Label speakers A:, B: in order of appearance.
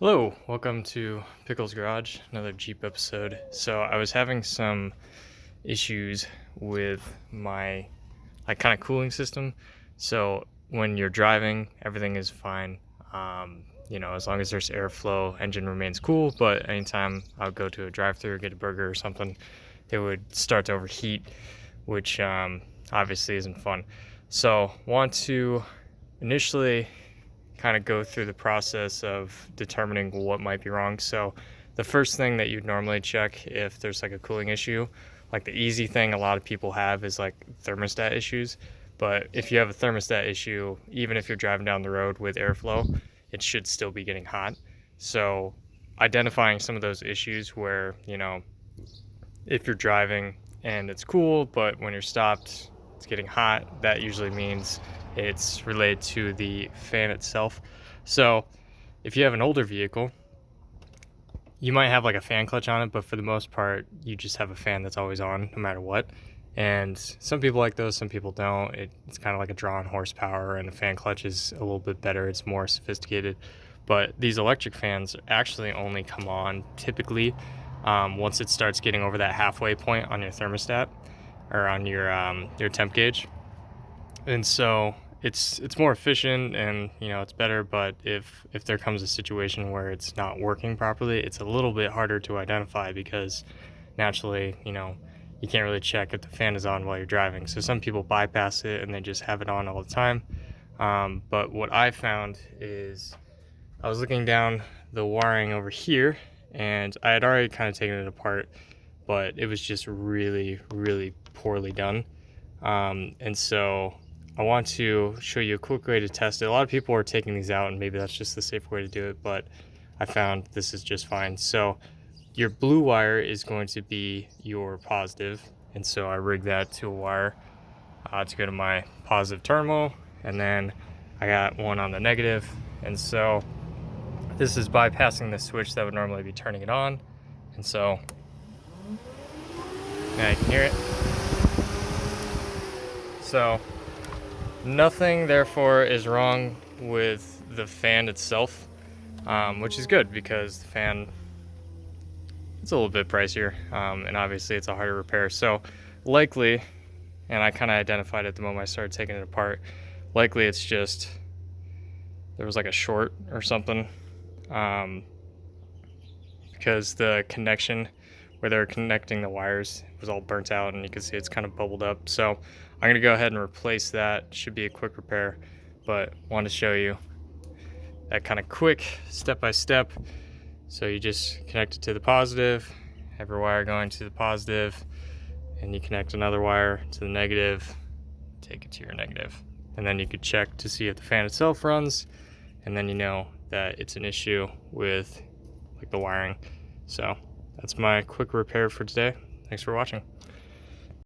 A: Hello, welcome to Pickle's Garage, another Jeep episode. So I was having some issues with my kind of cooling system. So when you're driving, everything is fine. As long as there's airflow, engine remains cool. But anytime I would go to a drive-thru, get a burger or something, it would start to overheat, which obviously isn't fun. So want to initially kind of go through the process of determining what might be wrong. So the first thing that you'd normally check if there's like a cooling issue, like the easy thing a lot of people have is like thermostat issues. But if you have a thermostat issue, even if you're driving down the road with airflow, it should still be getting hot. So identifying some of those issues where, if you're driving and it's cool, but when you're stopped, it's getting hot, that usually means it's related to the fan itself. So if you have an older vehicle, you might have like a fan clutch on it, but for the most part, you just have a fan that's always on no matter what. And some people like those, some people don't. It's kind of like a drawn horsepower, and a fan clutch is a little bit better. It's more sophisticated. But these electric fans actually only come on typically once it starts getting over that halfway point on your thermostat or on your temp gauge. And so it's more efficient and it's better. But if there comes a situation where it's not working properly, it's a little bit harder to identify because naturally you can't really check if the fan is on while you're driving. So some people bypass it and they just have it on all the time. But what I found is I was looking down the wiring over here, and I had already kind of taken it apart, but it was just really, really poorly done. And so I want to show you a quick way to test it. A lot of people are taking these out, and maybe that's just the safe way to do it, but I found this is just fine. So your blue wire is going to be your positive, and so I rigged that to a wire to go to my positive terminal, and then I got one on the negative, and so this is bypassing the switch that would normally be turning it on, and so now you can hear it. So nothing therefore is wrong with the fan itself, which is good because the fan, it's a little bit pricier, and obviously it's a harder repair. So likely, and I kind of identified it the moment I started taking it apart, likely it's just there was like a short or something, because the connection where they're connecting the wires was all burnt out, and you can see it's kind of bubbled up. So I'm gonna go ahead and replace that. Should be a quick repair, but want to show you that kind of quick step by step. So you just connect it to the positive, have your wire going to the positive, and you connect another wire to the negative, take it to your negative. And then you could check to see if the fan itself runs, and then you know that it's an issue with like the wiring. So that's my quick repair for today. Thanks for watching.